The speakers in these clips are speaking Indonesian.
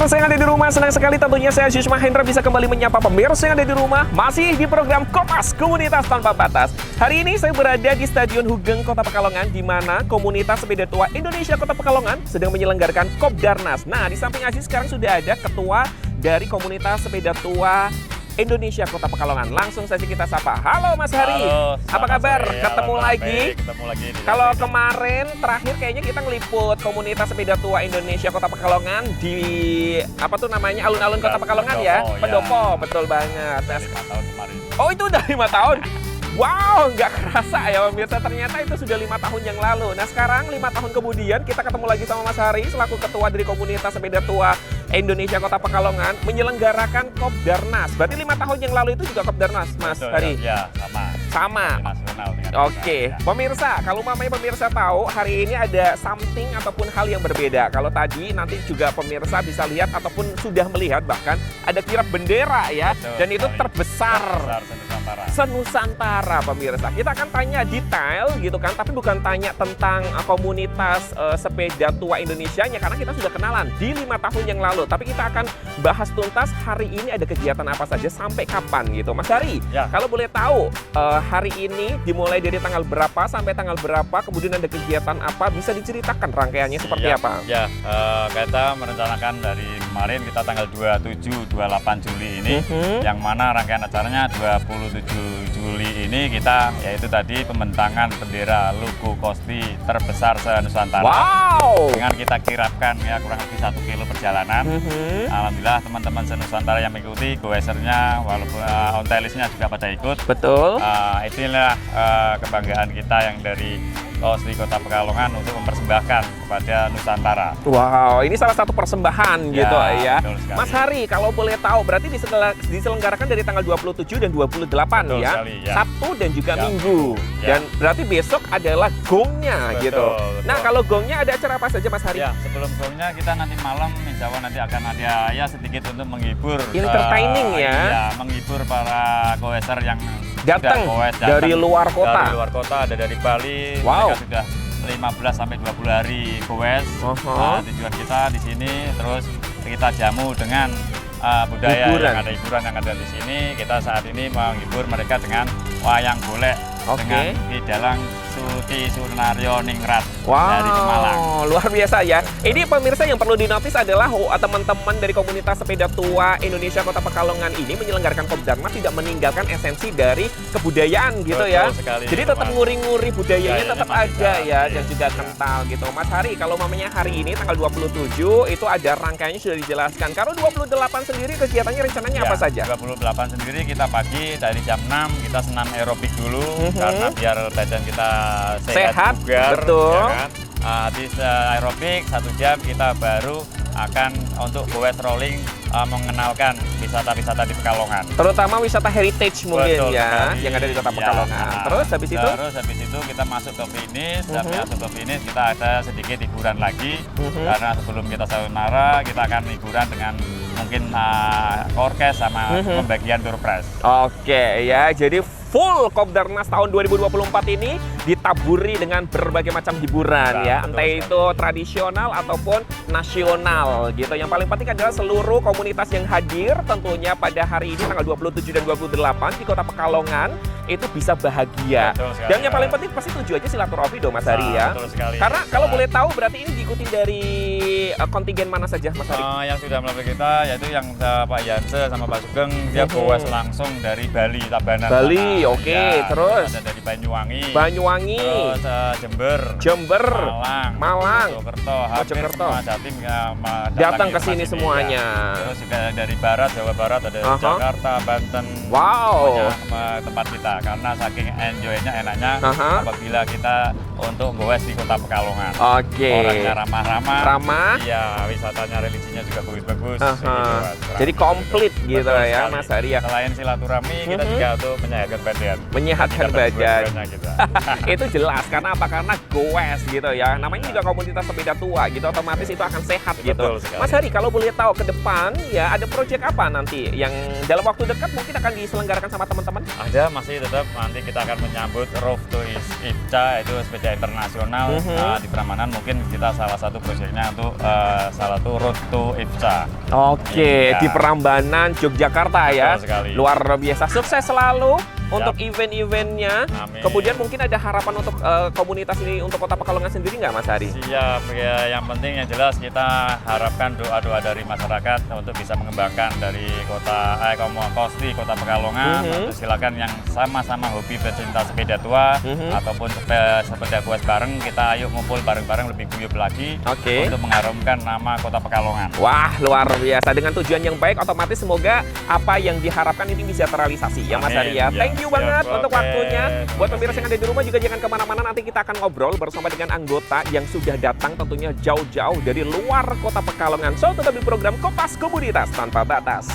pemirsa yang ada di rumah, senang sekali tentunya saya Aziz Mahendra bisa kembali menyapa pemirsa yang ada di rumah masih di program Kompas Komunitas Tanpa Batas. Hari ini saya berada di Stadion Hugeng Kota Pekalongan di mana komunitas sepeda tua Indonesia Kota Pekalongan sedang menyelenggarakan Kopdarnas. Nah, di samping Aziz sekarang sudah ada ketua dari komunitas sepeda tua Indonesia Kota Pekalongan. Langsung saja kita sapa. Halo Mas Hari. Halo, apa kabar? sore. Ketemu Halo, lagi. Ketemu lagi. Kalau kemarin terakhir kayaknya kita ngeliput komunitas sepeda tua Indonesia Kota Pekalongan di apa tuh namanya alun-alun Kota Pekalongan ya, Pendopo, betul banget. Nah, 5 tahun kemarin. oh itu udah 5 tahun. Wow, nggak kerasa ya pemirsa, ternyata itu sudah 5 tahun yang lalu. Nah sekarang 5 tahun kemudian kita ketemu lagi sama Mas Hari selaku ketua dari komunitas sepeda tua Indonesia Kota Pekalongan menyelenggarakan Kopdarnas. Berarti 5 tahun yang lalu itu juga Kopdarnas, Mas Betul, Hari? Ya, sama. Sama. Nasional dengan Oke, pemirsa, kalau mamanya pemirsa tahu hari ini ada something ataupun hal yang berbeda. Kalau tadi nanti juga pemirsa bisa lihat ataupun sudah melihat bahkan ada kirap bendera ya, Betul, dan itu sekali. terbesar Senusantara pemirsa. Kita akan tanya detail gitu kan, tapi bukan tanya tentang komunitas sepeda tua Indonesianya karena kita sudah kenalan di 5 tahun yang lalu. Tapi kita akan bahas tuntas hari ini ada kegiatan apa saja sampai kapan gitu. Mas Hari, Ya. kalau boleh tahu hari ini dimulai dari tanggal berapa sampai tanggal berapa, kemudian ada kegiatan apa, bisa diceritakan rangkaiannya seperti apa? Ya, kita merencanakan dari kemarin kita tanggal 27-28 Juli ini, yang mana rangkaian acaranya 27 Juli ini kita yaitu tadi pembentangan bendera Luku Kosti terbesar se-Nusantara. Wow! Dengan kita kirapkan ya kurang lebih 1 kilo perjalanan. Alhamdulillah teman-teman se-Nusantara yang mengikuti, goesernya walaupun ontelisnya juga pada ikut. Betul. Inilah kebanggaan kita yang dari Kosti Kota Pekalongan untuk mempersembahkan kepada Nusantara. Wow, ini salah satu persembahan gitu ya. Betul sekali. Mas Hari, kalau boleh tahu berarti diselenggarakan dari tanggal 27 dan 28 Betul ya. sekali, ya. Sabtu dan juga Ya. Minggu. Ya. Dan berarti besok adalah gongnya Betul, gitu. betul. Nah, kalau gongnya ada acara apa saja Mas Hari? Ya, sebelum gongnya kita nanti malam insya Allah nanti akan ada ya sedikit untuk menghibur. Entertaining ya. Iya, menghibur para goeser yang Datang sudah goes, dari luar kota. Dari luar kota, ada dari Bali. Wow. Mereka sudah 15 sampai 20 hari goes. Nah, tujuan kita di sini terus kita jamu dengan budaya Hiburan. yang ada hiburan yang ada di sini. Kita saat ini menghibur mereka dengan wayang golek dengan Ki Dalang Suti Surnario Ningrat dari Pemalang. Wow, luar biasa ya. Ini pemirsa yang perlu dinotis adalah teman-teman dari komunitas sepeda tua Indonesia Kota Pekalongan ini menyelenggarakan Kopdarnas tidak meninggalkan esensi dari kebudayaan gitu. Betul ya. sekali, Jadi tetap Mas. nguri-nguri budayanya Budayanya tetap masih ada ada, ya, dan iya. juga kental gitu. Mas Hari, kalau mamanya hari ini tanggal 27 itu ada rangkaiannya sudah dijelaskan. Kalau 28 sendiri kegiatannya rencananya apa saja? 28 sendiri kita pagi dari jam 6 kita senam aerobik dulu karena biar badan kita sehat bugar, betul. ya kan? Habis aerobik 1 jam kita baru akan untuk goes rolling mengenalkan wisata-wisata di Pekalongan. Terutama wisata heritage mungkin Betul ya, sekali. yang ada di Kota Ya. Pekalongan. Terus habis itu? Terus habis itu kita masuk ke finish, masuk ke finish kita ada sedikit hiburan lagi karena sebelum kita sayonara kita akan hiburan dengan mungkin orkes sama pembagian door prize. Oke ya, jadi full Kopdarnas tahun 2024 ini ditaburi dengan berbagai macam hiburan ya, entah itu tradisional ataupun nasional gitu. Yang paling penting adalah seluruh komunitas yang hadir tentunya pada hari ini tanggal 27 dan 28 di Kota Pekalongan itu bisa bahagia. Betul sekali, Dan yang paling penting pasti tujuannya silaturahmi dong Mas Hari ya. Betul sekali. Karena kalau boleh tahu berarti ini diikuti dari kontingen mana saja Mas Hari? Yang sudah melalui kita yaitu yang Pak Yanse sama Pak Sugeng dia goes langsung dari Bali, Tabanan. Bali, oke. Ya, Terus ada dari Banyuwangi. Banyuwangi, Terus Jember, Malang, Mojokerto, hampir Mojokerto. semua Jatim datang ke sini semuanya. Ya. Terus juga dari barat, Jawa Barat ada Jakarta, Banten. Wow. Banyak tempat kita karena saking enjoy-nya enaknya apabila kita untuk goes di Kota Pekalongan. Oke. Orangnya ramah-ramah. Ramah. Iya, wisatanya religinya juga bagus-bagus. Gitu, Mas. Jadi komplit gitu Betul ya sekali. Mas Hari ya. Selain silaturahmi, kita juga untuk menyehatkan badan. Menyehatkan Kita badan. berbuat kita. Itu jelas karena apa? Karena goes gitu ya. Namanya juga komunitas sepeda tua gitu, otomatis itu akan sehat gitu. Betul sekali. Mas Hari, kalau boleh tahu ke depan ya ada proyek apa nanti yang dalam waktu dekat mungkin akan diselenggarakan sama teman-teman? Ada masih tetap nanti kita akan menyambut Road to IPCA itu sepeda kancah internasional di Prambanan. Mungkin kita salah satu proyeknya untuk salah satu Road to IPCA. Oke, Iya. di Prambanan, Yogyakarta ya. Betul sekali. Luar biasa. Sukses selalu untuk event-eventnya. Amin. Kemudian mungkin ada harapan untuk komunitas ini untuk Kota Pekalongan sendiri nggak, Mas Hari? Siap, ya, yang penting yang jelas kita harapkan doa-doa dari masyarakat untuk bisa mengembangkan dari Kosti Kota Pekalongan. Untuk silakan yang sama-sama hobi pecinta sepeda tua ataupun sepeda goes bareng, kita ayo ngumpul bareng-bareng lebih guyup lagi Oke. untuk mengharumkan nama Kota Pekalongan. Wah, luar biasa. Dengan tujuan yang baik, otomatis semoga apa yang diharapkan ini bisa terrealisasi ya, Mas Hari ya. Amin. Thank you banget Siap, untuk oke. waktunya. Buat Terima pemirsa yang kasih. ada di rumah juga jangan kemana-mana. Nanti kita akan ngobrol bersama dengan anggota yang sudah datang tentunya jauh-jauh dari luar Kota Pekalongan. So, tetap di program Kompas Komunitas Tanpa Batas.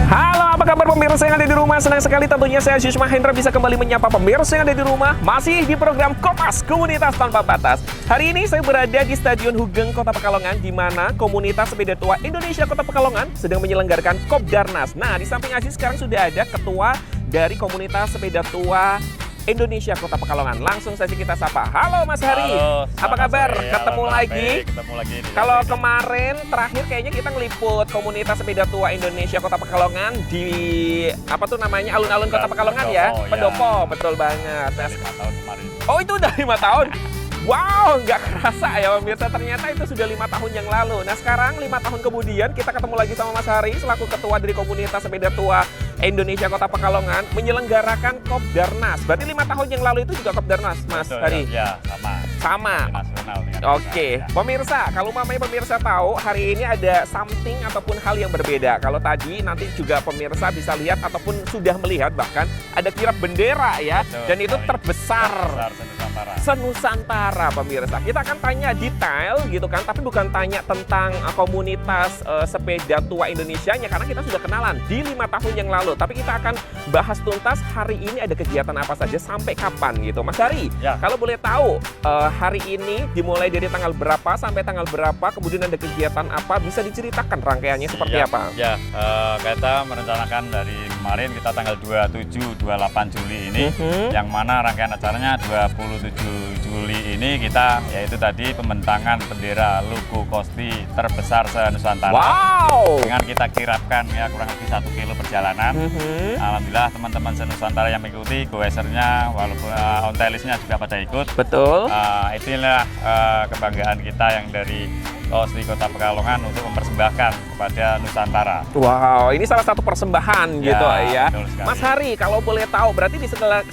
Halo, apa kabar pemirsa yang ada di rumah? Senang sekali tentunya saya Aziz Mahendra bisa kembali menyapa pemirsa yang ada di rumah. Masih di program Kompas Komunitas Tanpa Batas. Hari ini saya berada di Stadion Hugeng Kota Pekalongan, di mana komunitas sepeda tua Indonesia Kota Pekalongan sedang menyelenggarakan Kopdarnas. Nah, di samping Aziz sekarang sudah ada ketua dari komunitas sepeda tua Indonesia Kota Pekalongan. Langsung saja kita sapa. Halo Mas Hari, Halo, apa selamat kabar? sore. Ketemu Alhamdulillah, lagi. baik, ketemu lagi di Kalau sini. kemarin terakhir kayaknya kita ngeliput komunitas sepeda tua Indonesia Kota Pekalongan di apa tuh namanya alun-alun Kota Pekalongan ya, Pendopo, ya. Pendopo, betul banget. Nah, 5 tahun kemarin. oh itu udah 5 tahun. Wow, nggak kerasa ya pemirsa, ternyata itu sudah 5 tahun yang lalu. Nah sekarang 5 tahun kemudian kita ketemu lagi sama Mas Hari selaku ketua dari komunitas sepeda tua Indonesia Kota Pekalongan menyelenggarakan Kopdarnas. Berarti 5 tahun yang lalu itu juga Kopdarnas, Mas Betul, Hari? Ya, sama. Sama. Di nasional dengan Oke, kita, ya. pemirsa, kalau mamanya pemirsa tahu hari ini ada something ataupun hal yang berbeda. Kalau tadi nanti juga pemirsa bisa lihat ataupun sudah melihat bahkan ada kirap bendera ya, Betul dan itu sekali. terbesar Senusantara. senusantara pemirsa. Kita akan tanya detail gitu kan, tapi bukan tanya tentang komunitas sepeda tua Indonesianya karena kita sudah kenalan di 5 tahun yang lalu. Tapi kita akan bahas tuntas hari ini ada kegiatan apa saja sampai kapan gitu, Mas Hari. Ya. Kalau boleh tahu hari ini dimulai dari tanggal berapa sampai tanggal berapa, kemudian ada kegiatan apa, bisa diceritakan rangkaiannya seperti Ya, apa? Ya, kita merencanakan dari kemarin kita tanggal 27-28 Juli ini, yang mana rangkaian acaranya 27 Juli ini kita yaitu tadi pembentangan bendera logo Kosti terbesar se-Nusantara. Wow. Dengan kita kirapkan ya kurang lebih 1 kilo perjalanan. Alhamdulillah teman-teman se-Nusantara yang mengikuti, goesernya walaupun ontelisnya juga pada ikut. Betul. Inilah kebanggaan kita yang dari Kosti Kota Pekalongan untuk mempersembahkan kepada Nusantara. Wow, ini salah satu persembahan Ya, gitu ya. betul sekali. Mas Hari, kalau boleh tahu berarti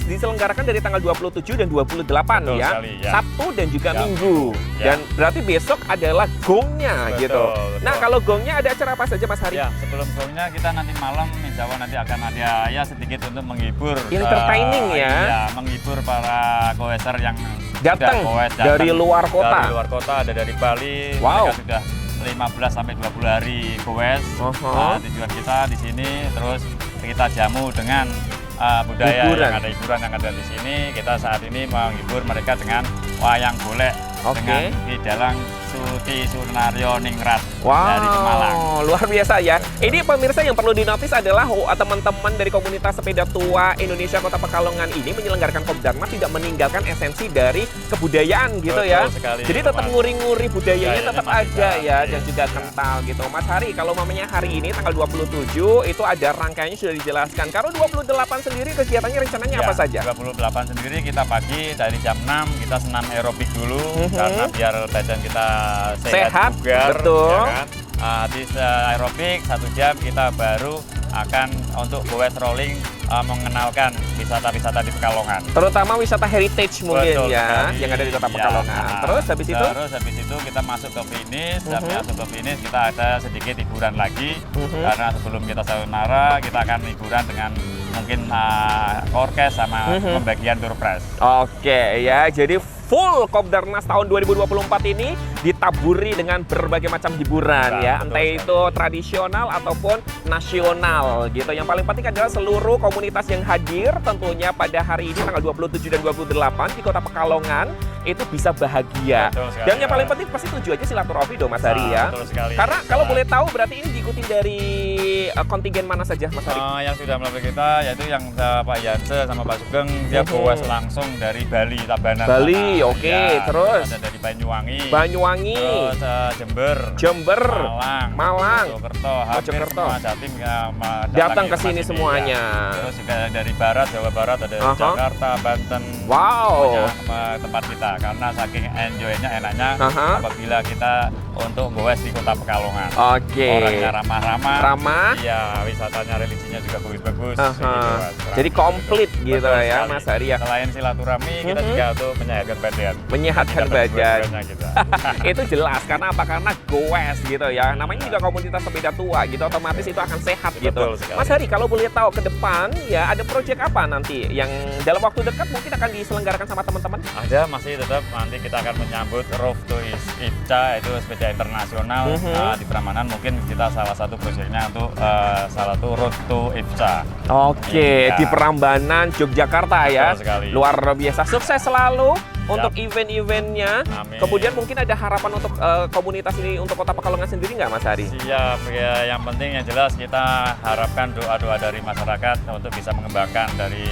diselenggarakan dari tanggal 27 dan 28 Betul ya. sekali, ya. Sabtu dan juga Ya. Minggu. Ya. Dan berarti besok adalah gongnya Betul, gitu. betul. Nah, kalau gongnya ada acara apa saja Mas Hari? Ya, sebelum gongnya kita nanti malam insya Allah nanti akan ada ya sedikit untuk menghibur. Entertaining ya. Iya, menghibur para goeser yang Datang sudah goes, dari luar kota. Dari luar kota, ada dari Bali. Wow. Mereka sudah 15 sampai 20 hari goes. Nah, tujuan kita di sini terus kita jamu dengan budaya Hiburan. yang ada di sini. Kita saat ini menghibur mereka dengan wayang golek Oke. dengan Ki Dalang Suti Sunario Ningrat dari Pemalang. Wow, luar biasa ya. Ini pemirsa yang perlu dinotis adalah teman-teman dari komunitas sepeda tua Indonesia Kota Pekalongan ini menyelenggarakan Kopdarnas tidak meninggalkan esensi dari kebudayaan gitu Betul ya. sekali, Jadi tetap Mas. nguri-nguri budayanya Budayanya tetap masih ada ada, ya iya, dan juga iya. kental gitu. Mas Hari, kalau mamanya hari ini tanggal 27 itu ada rangkaiannya sudah dijelaskan. Kalau 28 sendiri kegiatannya rencananya apa saja? 28 sendiri kita pagi dari jam 6 kita senam aerobik dulu karena biar badan kita Sehat, bugar, betul. ya kan? Habis aerobik 1 jam kita baru akan untuk goes rolling mengenalkan wisata-wisata di Pekalongan. Terutama wisata heritage mungkin Betul ya sekali. yang ada di Kota Ya, Pekalongan. nah, Terus habis itu habis itu kita masuk ke finish. Habis masuk ke finish kita ada sedikit hiburan lagi karena sebelum kita sayonara kita akan hiburan dengan mungkin orkes sama pembagian door prize. Oke ya, jadi full Kopdarnas tahun 2024 ini ditaburi dengan berbagai macam hiburan Nah, ya, betul entah sekali. itu tradisional ataupun nasional gitu. Yang paling penting adalah seluruh komunitas yang hadir tentunya pada hari ini tanggal 27 dan 28 di Kota Pekalongan itu bisa bahagia. Betul sekali, Dan yang ya. paling penting pasti tujuannya silaturahmi dong Mas Hari ya. Betul sekali. Karena kalau boleh tahu berarti ini diikuti dari kontingen mana saja Mas Hari? Yang sudah melalui kita yaitu yang Pak Yanse sama Pak Sugeng dia goes langsung dari Bali, Tabanan. Bali, sana. oke, Ya, terus? ada dari Banyuwangi, Banyuwangi, terus Jember, Jember, Malang, Mojokerto. hampir semua Jatim Datang ke datang sini ke semuanya. Ya. Terus juga dari barat, Jawa Barat ada Aha. Jakarta, Banten. Wow. Pokoknya, tempat kita karena saking enjoy-nya enaknya Aha. apabila kita untuk goes di Kota Pekalongan. Oke. Orangnya ramah-ramah. Ramah. Iya, wisatanya religinya juga bagus-bagus. Aha. Gitu, Mas. Jadi komplit gitu Betul ya sekali. Mas Hari ya. Selain silaturahmi, kita juga untuk menyehatkan badan. Menyehatkan Kita badan. berbuat-buatnya kita. Itu jelas karena apa? Karena goes gitu ya. Namanya juga komunitas sepeda tua gitu, otomatis itu akan sehat gitu. Betul sekali. Mas Hari, kalau boleh tahu ke depan ya ada proyek apa nanti yang dalam waktu dekat mungkin akan diselenggarakan sama teman-teman? Ada masih tetap nanti kita akan menyambut Road to IFCA itu sepeda internasional di Prambanan, mungkin kita salah satu proyeknya untuk salah satu Road to IFCA. Oke, Iya. di Prambanan, Yogyakarta ya. Betul sekali. Luar biasa. Sukses selalu untuk event-eventnya. Amin. Kemudian mungkin ada harapan untuk komunitas ini untuk Kota Pekalongan sendiri nggak Mas Hari? Siap, ya, yang penting yang jelas kita harapkan doa-doa dari masyarakat untuk bisa mengembangkan dari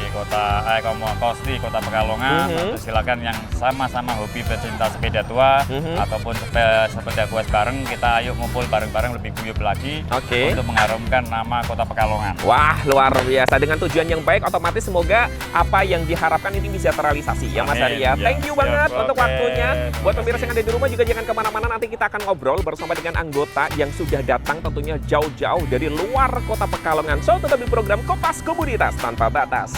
kos di Kota Pekalongan. Untuk silakan yang sama-sama hobi pecinta sepeda tua ataupun sepeda goes bareng, kita ayo ngumpul bareng-bareng lebih guyup lagi Oke. untuk mengharumkan nama Kota Pekalongan. Wah, luar biasa. Dengan tujuan yang baik, otomatis semoga apa yang diharapkan ini bisa terrealisasi ya Mas Hari ya. Amin. Thank you Siap, banget untuk oke. waktunya. Buat Terima pemirsa yang kasih. ada di rumah juga jangan kemana-mana. Nanti kita akan ngobrol bersama dengan anggota yang sudah datang tentunya jauh-jauh dari luar Kota Pekalongan. So, tetap di program Kopas Komunitas Tanpa Batas.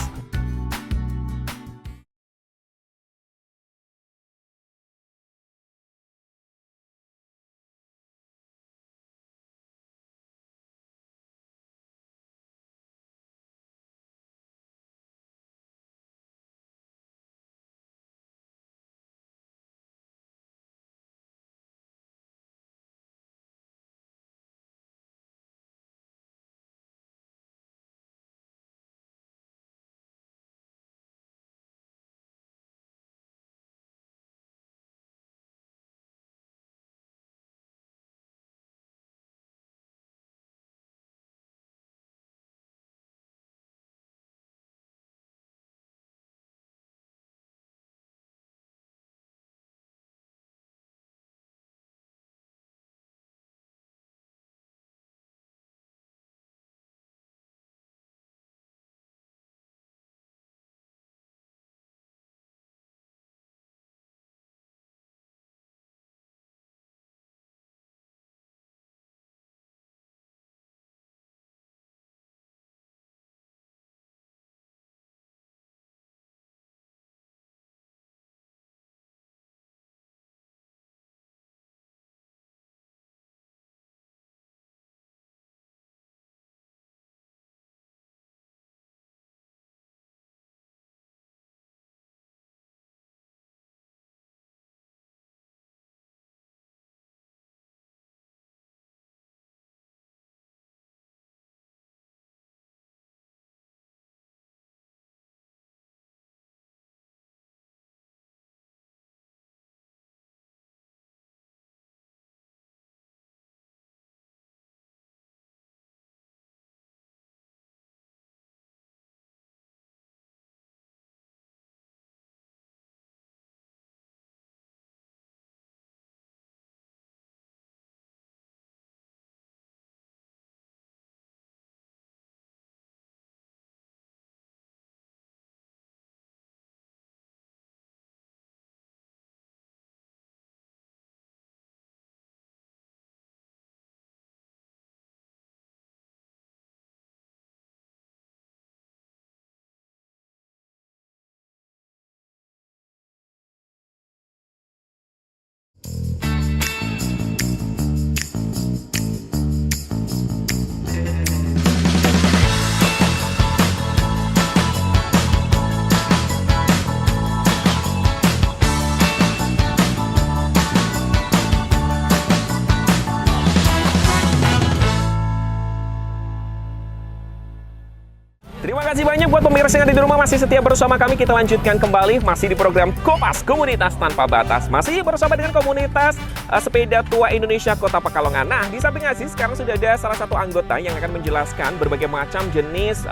buat pemirsa yang ada di rumah masih setia bersama kami. Kita lanjutkan kembali masih di program Kompas Komunitas Tanpa Batas. Masih bersama dengan komunitas sepeda tua Indonesia Kota Pekalongan. Nah, di samping Aziz sekarang sudah ada salah satu anggota yang akan menjelaskan berbagai macam jenis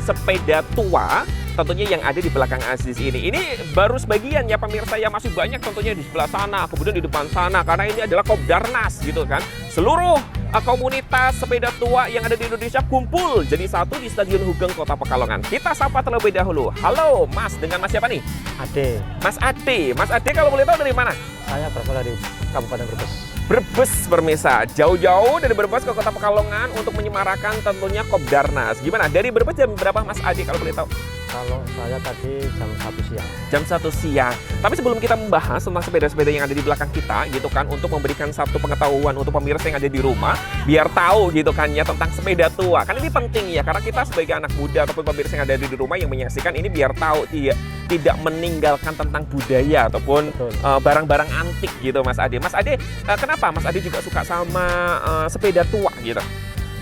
sepeda tua tentunya yang ada di belakang Aziz ini. Ini baru sebagian ya pemirsa, yang masih banyak tentunya di sebelah sana, kemudian di depan sana, karena ini adalah Kopdarnas gitu kan. Seluruh komunitas sepeda tua yang ada di Indonesia kumpul jadi satu di Stadion Hugeng Kota Pekalongan. Kita sapa terlebih dahulu. Halo Mas, dengan Mas siapa nih? Ade. Mas Ade. Mas Ade kalau boleh tahu dari mana? Saya berasal dari Kabupaten Brebes. Brebes pemirsa, jauh-jauh dari Brebes ke Kota Pekalongan untuk menyemarakan tentunya Kopdarnas. Gimana? Dari Brebes jam berapa Mas Ade kalau boleh tahu? Kalau saya tadi jam 1 siang. Jam 1 siang. Tapi sebelum kita membahas tentang sepeda-sepeda yang ada di belakang kita gitu kan, untuk memberikan satu pengetahuan untuk pemirsa yang ada di rumah biar tahu gitu kan ya tentang sepeda tua. Kan ini penting ya, karena kita sebagai anak muda ataupun pemirsa yang ada di rumah yang menyaksikan ini biar tahu tidak meninggalkan tentang budaya ataupun barang-barang antik gitu Mas Ade. Mas Ade, kenapa Mas Ade juga suka sama sepeda tua gitu?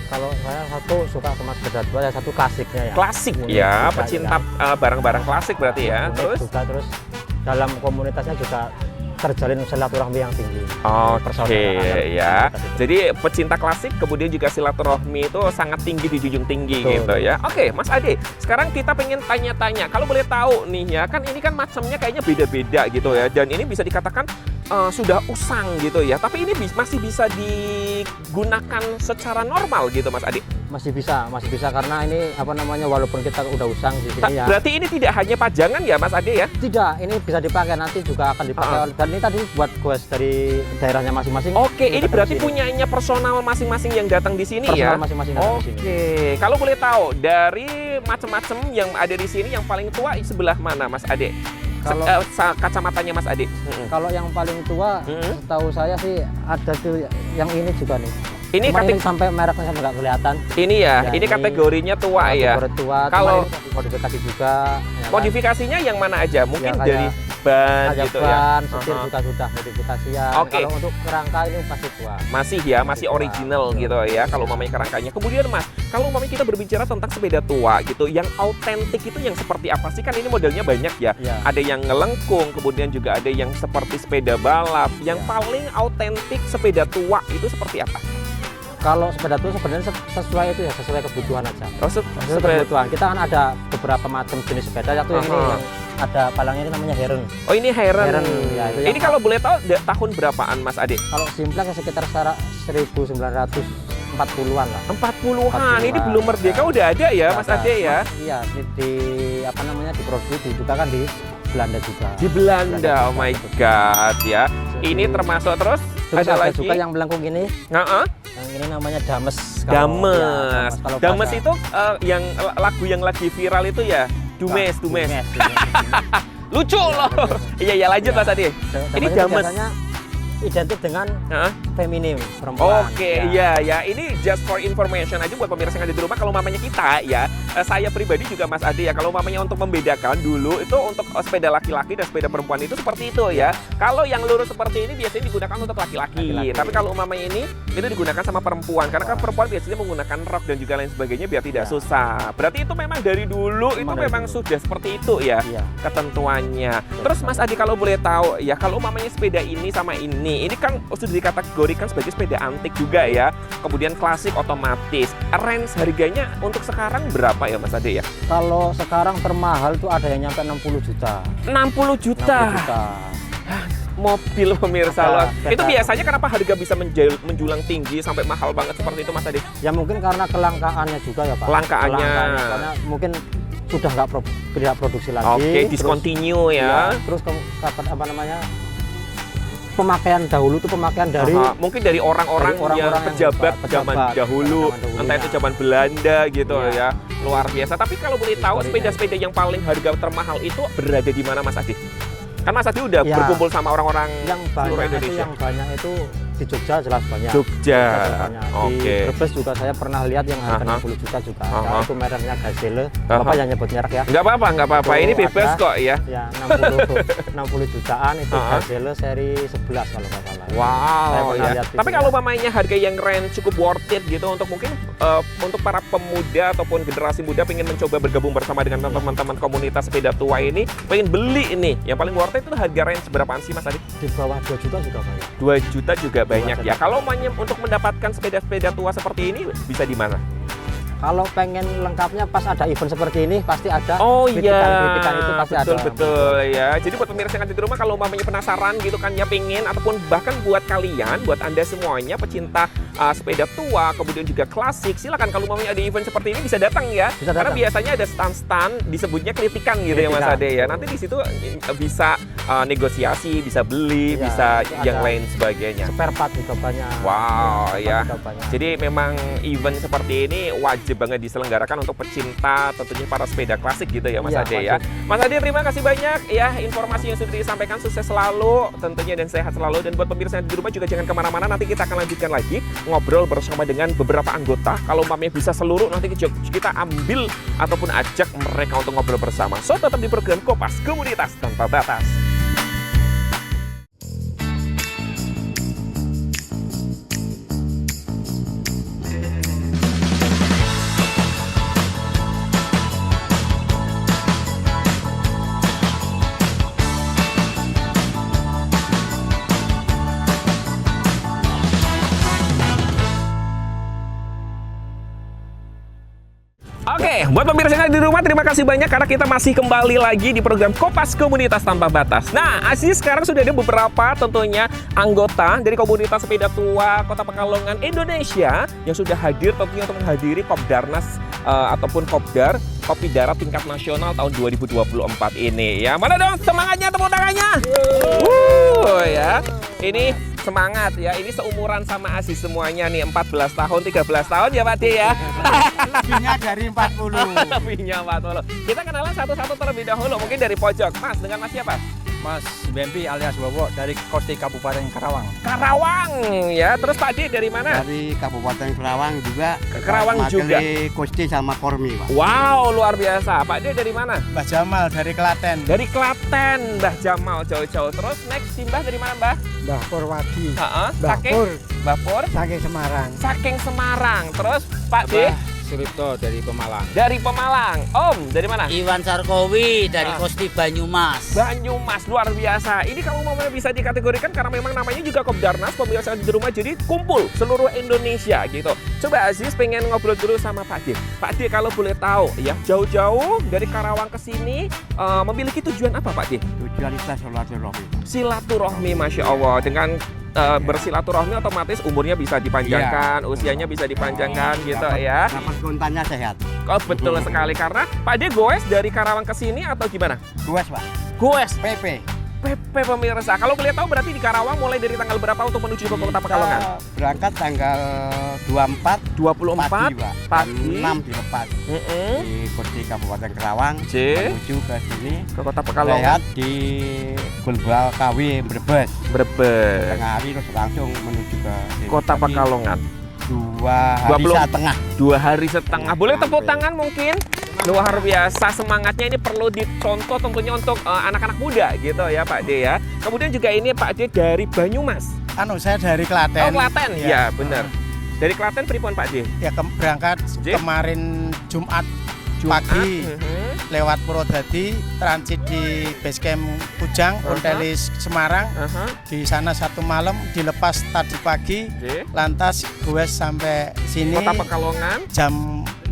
Kalau saya satu suka sama sepeda tua, ya satu klasiknya ya. Klasik Unik ya, juga, pecinta barang-barang klasik berarti ya. Unik Terus juga, dalam komunitasnya juga terjalin silaturahmi yang tinggi. Oke ya. Jadi pecinta klasik kemudian juga silaturahmi itu sangat tinggi, dijunjung tinggi. Betul. Gitu ya. Oke, Mas Ade, sekarang kita pengen tanya-tanya. Kalau boleh tahu nih ya, kan ini kan macamnya kayaknya beda-beda gitu ya. Dan ini bisa dikatakan sudah usang gitu ya. Tapi ini masih bisa digunakan secara normal gitu Mas Ade. Masih bisa karena ini apa namanya, walaupun kita udah usang di sini ya. Berarti ini tidak hanya pajangan ya Mas Ade ya? Tidak, ini bisa dipakai, nanti juga akan dipakai. Dan ini tadi buat goes dari daerahnya masing-masing. Oke, ini berarti di sini. punyanya personal masing-masing yang datang di sini Personal ya? masing-masing datang di sini. Oke, kalau boleh tahu dari macam-macam yang ada di sini yang paling tua di sebelah mana Mas Ade? Kalau Kacamatanya Mas Ade. Kalau yang paling tua, setahu saya sih ada tuh yang ini juga nih. Ini Cuma ini sampai mereknya sampai nggak kelihatan. Ini ya, Ya, ini ini kategorinya tua ya. Kategori tua. Kalau ini modifikasi juga. Ya kan? modifikasinya yang mana aja? Mungkin Ya, dari ban kayak gitu ban, ya. setir juga sudah modifikasian. Oke. Kalau untuk kerangka ini pasti tua. Masih ya, masih tua. original gitu ya kalau mamanya kerangkanya. Kemudian Mas, kalau mamanya kita berbicara tentang sepeda tua gitu, yang autentik itu yang seperti apa sih? Kan ini modelnya banyak ya. Ya. Ada yang ngelengkung, kemudian juga ada yang seperti sepeda balap. Yang Ya. paling autentik sepeda tua itu seperti apa? Kalau sepeda tua sebenarnya sesuai itu ya, sesuai kebutuhan aja. Oh, Sesuai sepeda. kebutuhan. Kita kan ada beberapa macam jenis sepeda. Satu yang ini yang ada palangnya ini namanya Heron. Oh, ini Heron. Heron, ya, itu yang Ini kalau boleh tahu tahun berapaan Mas Ade? Kalau Simplex sekitar 1940-an lah. 40-an. Ini belum merdeka udah ada ya Mas Ade ya? Iya, di apa namanya, diproduksi juga kan di Belanda juga. Di Belanda, oh my god ya. Ini termasuk terus ada lagi juga yang melengkung ini. Heeh. Yang ini namanya Dames. Dames. Kalau Dames bahasa- itu yang lagu yang lagi viral itu ya. Dumes. Lucu loh. Iya lanjut Mas Ade. Ini Dames. biasanya identik dengan Heeh. feminim, perempuan. Oke, ya. Ini just for information aja buat pemirsa yang ada di rumah. Kalau mamanya kita ya, saya pribadi juga Mas Ade ya, kalau mamanya untuk membedakan dulu itu untuk sepeda laki-laki dan sepeda perempuan itu seperti itu ya. Kalau yang lurus seperti ini biasanya digunakan untuk laki-laki. Tapi kalau mamanya ini itu digunakan sama perempuan, karena kan perempuan biasanya menggunakan rok dan juga lain sebagainya biar tidak susah. Berarti itu memang dari dulu itu memang sudah seperti itu ya, ketentuannya. Terus Mas Ade kalau boleh tahu ya, kalau mamanya sepeda ini sama ini kan sudah dikategorikan sebagai sepeda antik juga ya. Kemudian klasik otomatis. Range harganya untuk sekarang berapa ya Mas Ade ya? Kalau sekarang termahal tuh ada yang nyampe 60 juta. 60 juta. 60 juta. Mobil pemirsa Ada loh. sepeda. Itu biasanya kenapa harga bisa menjulang tinggi sampai mahal banget seperti itu Mas Ade? Ya mungkin karena kelangkaannya juga ya Pak. Kelangkaannya. Karena mungkin sudah tidak produksi lagi. Oke, discontinue ya. Terus apa namanya? Pemakaian dahulu tuh pemakaian dari mungkin dari orang-orang yang pejabat zaman dahulu, entah itu zaman Belanda gitu ya, luar biasa. Tapi kalau boleh tahu sepeda-sepeda yang paling harga termahal itu berada di mana Mas Ade? Kan Mas Ade udah berkumpul sama orang-orang yang seluruh banyak itu, Indonesia. yang banyak itu di Jogja jelas banyak. Jogja. Banyak. Di Oke. Brebes juga saya pernah lihat yang harga 60 juta juga. Ada. Itu mereknya Gazelle. Bapak yang nyebut merek ya? Nggak apa-apa. Ini Itu bebas ada, kok ya. Ya, 60 jutaan itu Gazelle seri 11 kalau nggak salah. Saya Wow pernah ya. lihat Tapi itu kalau ya. mamanya harga yang range cukup worth it gitu untuk mungkin untuk para pemuda ataupun generasi muda pengen mencoba bergabung bersama dengan teman-teman komunitas sepeda tua ini, pengen beli ini, yang paling worth it itu harga range berapaan sih Mas Adi? Di bawah 2 juta juga banyak. 2 juta juga banyak ya. juta. Kalau untuk mendapatkan sepeda-sepeda tua seperti ini bisa di mana? Kalau pengen lengkapnya pas ada event seperti ini pasti ada. Oh kritikan itu pasti betul ada. ya. Jadi buat pemirsa yang ada di rumah kalau mamanya penasaran gitu kan ya pengen ataupun bahkan buat kalian, buat Anda semuanya pecinta sepeda tua kemudian juga klasik, silakan kalau mamanya ada event seperti ini bisa datang ya. Bisa Karena datang. biasanya ada stand-stand disebutnya kritikan gitu ya Mas Kritikan. Ade ya. Nanti di situ bisa negosiasi, bisa beli, Iya, bisa itu yang ada. lain sebagainya. Spare part juga banyak. Wow Spare part ya. juga banyak. Jadi memang event seperti ini wajib banget diselenggarakan untuk pecinta tentunya para sepeda klasik gitu ya Mas Iya, Ade ya. wajib. Mas Ade terima kasih banyak ya informasi yang sudah disampaikan, sukses selalu tentunya dan sehat selalu. Dan buat pemirsa yang di rumah juga jangan kemana-mana, nanti kita akan lanjutkan lagi ngobrol bersama dengan beberapa anggota. Kalau mamanya bisa seluruh nanti kita ambil ataupun ajak mereka untuk ngobrol bersama. So tetap di program Kopas Komunitas Tanpa Batas. Oke, buat pemirsa yang ada di rumah, terima kasih banyak karena kita masih kembali lagi di program Kopas Komunitas Tanpa Batas. Nah, Aziz sekarang sudah ada beberapa tentunya anggota dari komunitas sepeda tua Kota Pekalongan Indonesia yang sudah hadir tentunya untuk menghadiri Kopdarnas ataupun Kopdar Kopi Darat tingkat nasional tahun 2024 ini ya. Mana dong semangatnya, tepuk tangannya. Ya. Ini semangat ya, ini seumuran sama Aziz semuanya nih, 14 tahun, 13 tahun ya Pak D ya. Lebihnya dari 40. Lebihnya 40. Kita kenalan satu-satu terlebih dahulu, mungkin dari pojok. Mas, dengan Mas siapa? Mas Bempi alias Bobo dari Kosti Kabupaten Karawang. Karawang ya. Terus Pak D dari mana? Dari Kabupaten Karawang juga. Karawang juga. Dari Kosti sama Kormi, Pak. Wow, luar biasa. Pak D dari mana? Mbah Jamal dari Klaten. Dari Klaten, Mbah Jamal jauh-jauh. Terus next Simbah dari mana, Mbah? Mbah Purwadi. Saking Mbah Pur, Saking Semarang. saking Semarang. Terus Pak D Suripto dari Pemalang. dari Pemalang. Om dari mana? Iwan Sarkowi dari Kosti Banyumas. Banyumas, luar biasa. Ini kalau mau bisa dikategorikan karena memang namanya juga Kopdarnas, pemirsa di rumah, jadi kumpul seluruh Indonesia gitu. Coba Aziz pengen ngobrol dulu sama Pak D. Pak D kalau boleh tahu ya, jauh-jauh dari Karawang ke sini memiliki tujuan apa Pak D? Tujuan kita silaturahmi. Silaturahmi, Masya Allah. Dengan bersilaturahmi otomatis umurnya bisa dipanjangkan, usianya bisa dipanjangkan gitu ya. Dapat kontannya sehat. Oh, betul sekali, karena Pak D goes dari Karawang ke sini atau gimana? Goes, Pak. Goes. PP. PP pemirsa. Kalau boleh tahu berarti di Karawang mulai dari tanggal berapa untuk menuju ke Kota Pekalongan? Kita berangkat tanggal 24 24 pagi, Pak. pagi. Jam 6 dilepas di Kosti Kabupaten Karawang C. menuju ke sini. Ke Kota Pekalongan. Lihat di Gulbal KW Brebes. Brebes. Tengah hari terus langsung menuju ke sini. Kota Tapi Pekalongan. 2 hari 20. setengah. 2 hari setengah. Boleh tepuk tangan mungkin? Luar biasa, semangatnya ini perlu dicontoh tentunya untuk anak-anak muda gitu ya Pak D ya. Kemudian juga ini Pak D dari Banyumas. Saya dari Klaten. Oh, Klaten. Ya, benar. Dari Klaten pripun Pak D? Ya berangkat J. kemarin Jumat pagi Mhm. lewat Purwodadi, transit di Basecamp Kujang, Ontelis Semarang. Aha. Di sana 1 malam, dilepas tadi pagi, J. lantas goes sampai sini Kota Pekalongan.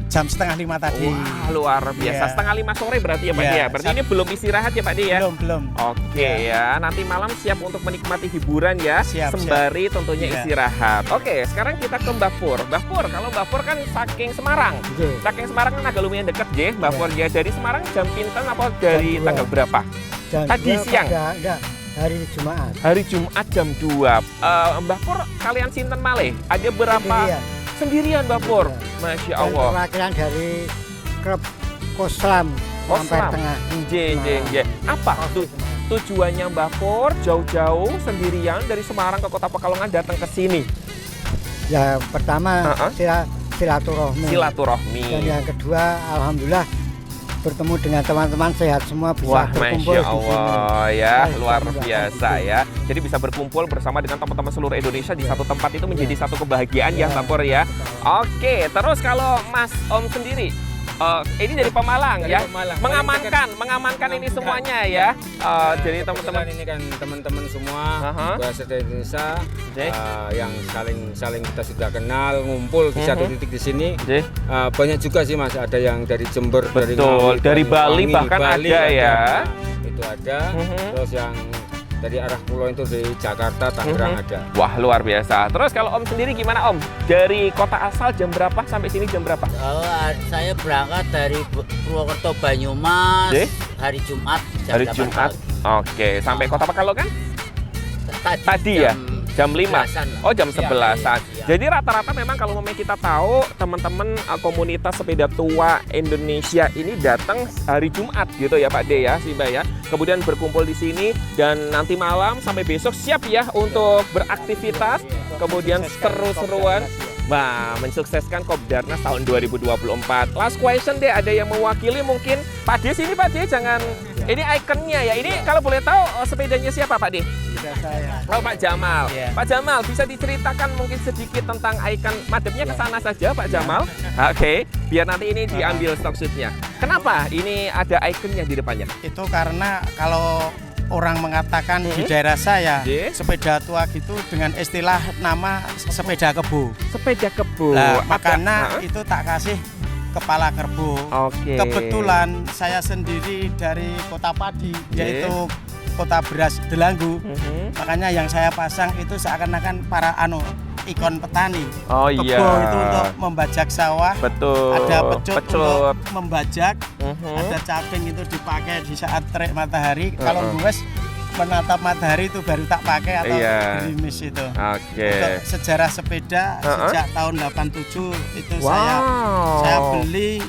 jam setengah 5 tadi. Wah, luar biasa. Iya. Setengah 5 sore berarti ya Pak D Iya, ya. Berarti ini belum istirahat ya Pak D ya. Belum. Oke ya, nanti malam siap untuk menikmati hiburan ya, Siap, sembari tentunya Iya. istirahat. Oke, sekarang kita ke Mbah Pur. Mbah Pur, kalau Mbah Pur kan saking Semarang. Saking Semarang kan agak lumayan deket ya, Mbah Pur ya. Dari Semarang jam pinten apa dari tanggal berapa? Tadi siang. Enggak, hari Jumat. Hari Jumat jam 2. Mbah Pur kalian sinten malih? Ada berapa? Sendirian Mbah Pur. Masya Allah. Perwakilan dari klub Koslam Mampir Koslam. Tengah. J. Apa tujuannya Mbak Pur jauh-jauh sendirian dari Semarang ke Kota Pekalongan datang ke sini? Ya pertama Uh-uh. silaturahmi. Silaturahmi. Dan yang kedua alhamdulillah bertemu dengan teman-teman sehat semua bisa Wah, berkumpul Masya di sini. Allah ya, Baik, luar alhamdulillah. biasa ya. Jadi bisa berkumpul bersama dengan teman-teman seluruh Indonesia di satu tempat itu menjadi satu kebahagiaan ya, Mbak Pur ya. Oke, terus kalau Mas Om sendiri, ini dari Pemalang Dari ya, Pemalang. mengamankan ini semuanya ya. Jadi teman-teman Kebetulan ini kan teman-teman semua Aha. bahasa dari Indonesia Oke. yang saling kita sudah kenal, ngumpul di satu titik di sini. Oke. Banyak juga sih Mas, ada yang dari Jember, dari Betul, Ngawi, dari Bali Banyuwangi, bahkan ada ya. Itu ada. Mhm. Terus yang dari arah pulau itu dari Jakarta, Tangerang ada. Wah, luar biasa. Terus kalau Om sendiri gimana Om? Dari kota asal jam berapa sampai sini jam berapa? Saya berangkat dari Purwokerto Banyumas Oke. hari Jumat jam Hari 8 Jumat. pagi. Oke, sampai Kota Pekalongan? Tadi ya? Jam 5? 11-an lah. Oh, jam Iya, 11-an. iya. Jadi rata-rata memang kalau memang kita tahu teman-teman komunitas sepeda tua Indonesia ini datang hari Jumat gitu ya Pak D ya, Simba ya. Kemudian berkumpul di sini dan nanti malam sampai besok siap ya untuk beraktivitas, kemudian seru-seruan. Wah, mensukseskan Kopdarnas tahun 2024. Last question deh, ada yang mewakili mungkin Pak D sini Pak D, jangan ini ikonnya ya. Ini kalau boleh tahu sepedanya siapa Pak D? Sudah saya. Oh, Pak Jamal. Iya. Pak Jamal, bisa diceritakan mungkin sedikit tentang ikon madepnya ke sana saja, Pak Jamal? Oke, biar nanti ini diambil stock-shootnya. Kenapa ini ada ikonnya di depannya? Itu karena kalau orang mengatakan di daerah saya Oke. sepeda tua gitu dengan istilah nama sepeda kebo. Sepeda kebo. Nah, Apa? makanya Hah? itu tak kasih kepala kerbau. Oke. Kebetulan saya sendiri dari kota padi, yaitu kota beras Delanggu. Mhm. Makanya yang saya pasang itu seakan-akan para ikon petani. Oh Kebo iya. itu untuk membajak sawah. Betul. Ada pecut untuk membajak, Mhm. ada caping itu dipakai di saat terik matahari. Kalau Uh-uh. gue menatap matahari itu baru tak pakai atau Iya. gerimis itu. Oke. Untuk sejarah sepeda Uh-uh. sejak tahun 87 itu Wow. saya beli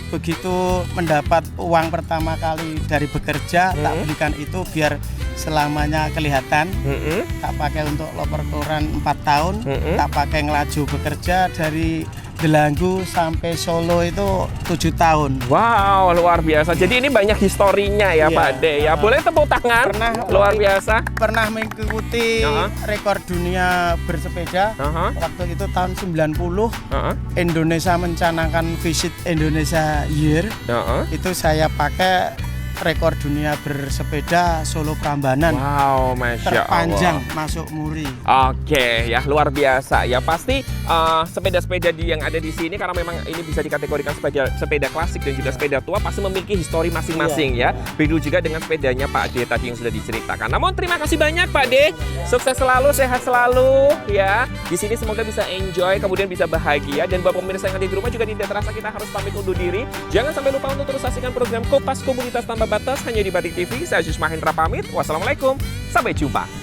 begitu mendapat uang pertama kali dari bekerja, tak belikan itu biar selamanya kelihatan. Mhm. Tak pakai untuk loper koran 4 tahun, Mhm. tak pakai ngelaju bekerja dari Delanggu sampai Solo itu 7 tahun. Wow, luar biasa. Jadi ini banyak historinya ya, Iya. Pak D ya. Boleh tepuk tangan? Pernah. Luar biasa. Pernah mengikuti Uh-huh. rekor dunia bersepeda. Aha, Waktu itu tahun 90 aha, Indonesia mencanangkan Visit Indonesia Year. aha. Itu saya pakai rekor dunia bersepeda Solo Prambanan. Wow, Masya Terpanjang Allah. masuk Muri. Oke, ya luar biasa. Ya pasti sepeda-sepeda yang ada di sini karena memang ini bisa dikategorikan sepeda klasik dan juga sepeda tua pasti memiliki histori masing-masing ya. Begitu juga dengan sepedanya Pak D tadi yang sudah diceritakan. Namun terima kasih banyak Pak D. Sukses selalu, sehat selalu ya. Di sini semoga bisa enjoy, kemudian bisa bahagia, dan buat pemirsa yang ada di rumah juga tidak terasa kita harus pamit undur diri. Jangan sampai lupa untuk terus saksikan program Kopas Komunitas Tanpa Batas hanya di Batik TV. Saya Yus Mahendra pamit. Wassalamualaikum. Sampai jumpa.